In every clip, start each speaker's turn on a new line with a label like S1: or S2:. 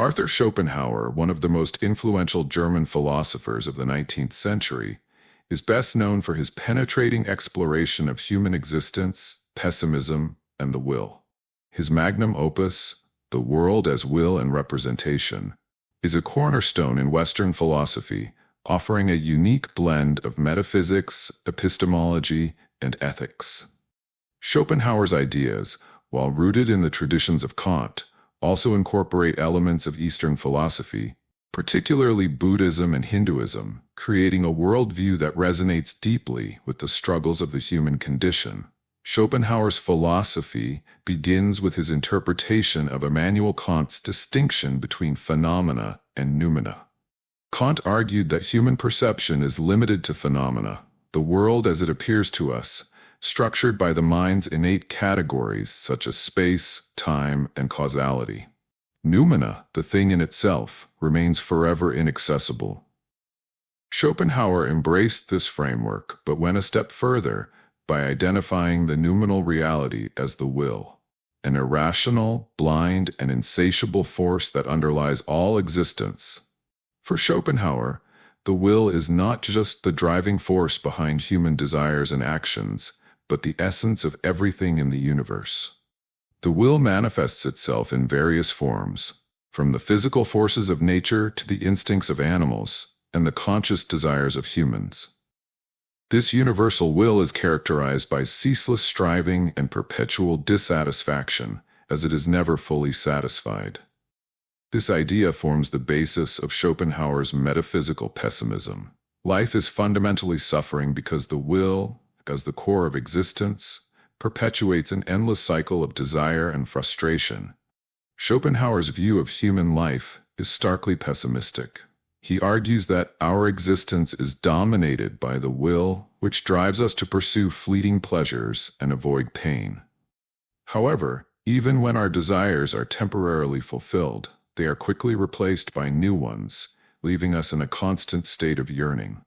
S1: Arthur Schopenhauer, one of the most influential German philosophers of the 19th century, is best known for his penetrating exploration of human existence, pessimism, and the will. His magnum opus, The World as Will and Representation, is a cornerstone in Western philosophy, offering a unique blend of metaphysics, epistemology, and ethics. Schopenhauer's ideas, while rooted in the traditions of Kant, also incorporate elements of Eastern philosophy, particularly Buddhism and Hinduism, creating a worldview that resonates deeply with the struggles of the human condition. Schopenhauer's philosophy begins with his interpretation of Immanuel Kant's distinction between phenomena and noumena. Kant argued that human perception is limited to phenomena, the world as it appears to us, structured by the mind's innate categories such as space, time, and causality. Noumena, the thing in itself, remains forever inaccessible. Schopenhauer embraced this framework, but went a step further by identifying the noumenal reality as the will, an irrational, blind, and insatiable force that underlies all existence. For Schopenhauer, the will is not just the driving force behind human desires and actions, but the essence of everything in the universe. The will manifests itself in various forms, from the physical forces of nature to the instincts of animals and the conscious desires of humans. This universal will is characterized by ceaseless striving and perpetual dissatisfaction, as it is never fully satisfied. This idea forms the basis of Schopenhauer's metaphysical pessimism. Life is fundamentally suffering because the will, as the core of existence, perpetuates an endless cycle of desire and frustration. Schopenhauer's view of human life is starkly pessimistic. He argues that our existence is dominated by the will, which drives us to pursue fleeting pleasures and avoid pain. However, even when our desires are temporarily fulfilled, they are quickly replaced by new ones, leaving us in a constant state of yearning.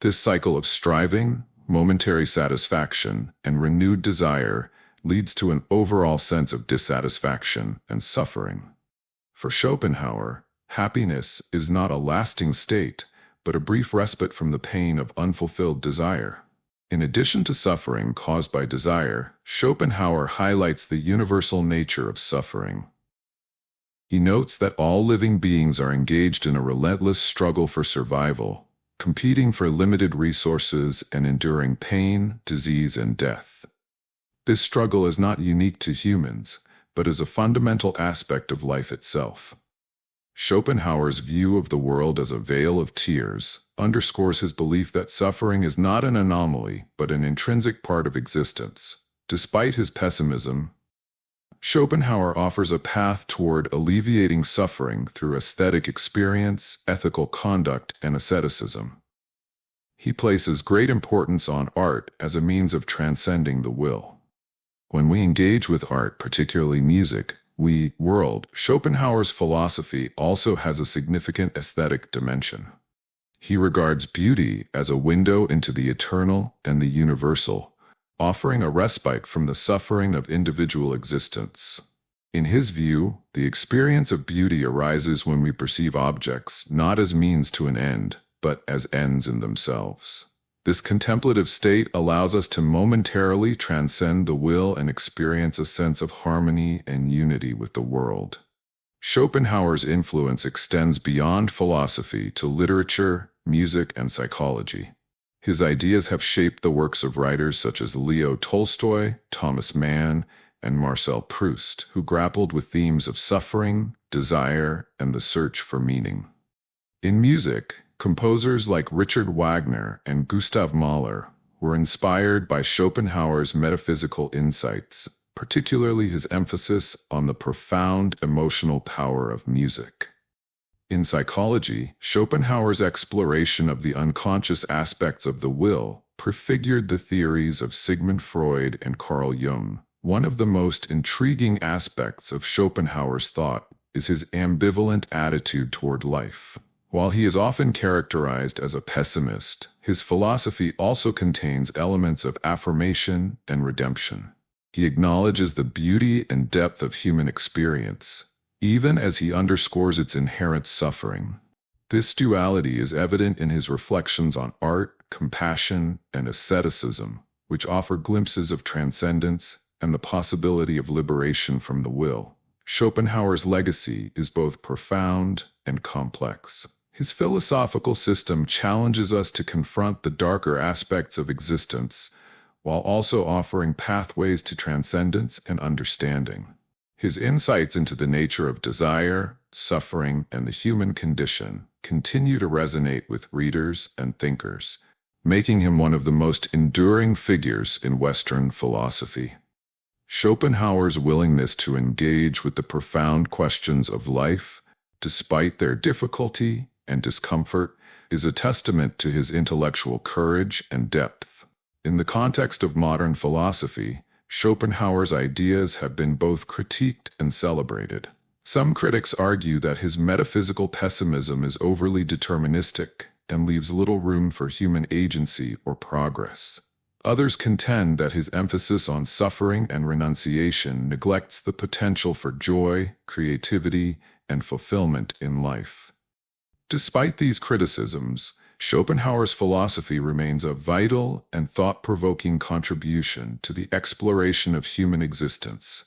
S1: This cycle of striving, momentary satisfaction, and renewed desire leads to an overall sense of dissatisfaction and suffering. For Schopenhauer, happiness is not a lasting state, but a brief respite from the pain of unfulfilled desire. In addition to suffering caused by desire, Schopenhauer highlights the universal nature of suffering. He notes that all living beings are engaged in a relentless struggle for survival, competing for limited resources and enduring pain, disease, and death. This struggle is not unique to humans, but is a fundamental aspect of life itself. Schopenhauer's view of the world as a vale of tears underscores his belief that suffering is not an anomaly, but an intrinsic part of existence. Despite his pessimism, Schopenhauer offers a path toward alleviating suffering through aesthetic experience, ethical conduct, and asceticism. He places great importance on art as a means of transcending the will. When we engage with art, particularly music, Schopenhauer's philosophy also has a significant aesthetic dimension. He regards beauty as a window into the eternal and the universal, offering a respite from the suffering of individual existence. In his view, the experience of beauty arises when we perceive objects not as means to an end, but as ends in themselves. This contemplative state allows us to momentarily transcend the will and experience a sense of harmony and unity with the world. Schopenhauer's influence extends beyond philosophy to literature, music, and psychology. His ideas have shaped the works of writers such as Leo Tolstoy, Thomas Mann, and Marcel Proust, who grappled with themes of suffering, desire, and the search for meaning. In music, composers like Richard Wagner and Gustav Mahler were inspired by Schopenhauer's metaphysical insights, particularly his emphasis on the profound emotional power of music. In psychology, Schopenhauer's exploration of the unconscious aspects of the will prefigured the theories of Sigmund Freud and Carl Jung. One of the most intriguing aspects of Schopenhauer's thought is his ambivalent attitude toward life. While he is often characterized as a pessimist, his philosophy also contains elements of affirmation and redemption. He acknowledges the beauty and depth of human experience, even as he underscores its inherent suffering. This duality is evident in his reflections on art, compassion, and asceticism, which offer glimpses of transcendence and the possibility of liberation from the will. Schopenhauer's legacy is both profound and complex. His philosophical system challenges us to confront the darker aspects of existence, while also offering pathways to transcendence and understanding. His insights into the nature of desire, suffering, and the human condition continue to resonate with readers and thinkers, making him one of the most enduring figures in Western philosophy. Schopenhauer's willingness to engage with the profound questions of life, despite their difficulty and discomfort, is a testament to his intellectual courage and depth. In the context of modern philosophy, Schopenhauer's ideas have been both critiqued and celebrated. Some critics argue that his metaphysical pessimism is overly deterministic and leaves little room for human agency or progress. Others contend that his emphasis on suffering and renunciation neglects the potential for joy, creativity, and fulfillment in life. Despite these criticisms, Schopenhauer's philosophy remains a vital and thought-provoking contribution to the exploration of human existence.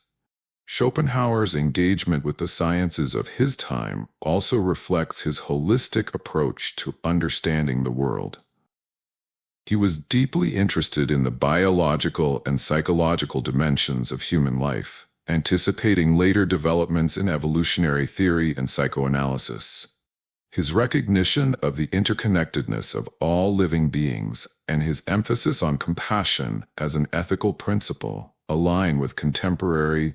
S1: Schopenhauer's engagement with the sciences of his time also reflects his holistic approach to understanding the world. He was deeply interested in the biological and psychological dimensions of human life, anticipating later developments in evolutionary theory and psychoanalysis. His recognition of the interconnectedness of all living beings and his emphasis on compassion as an ethical principle align with contemporary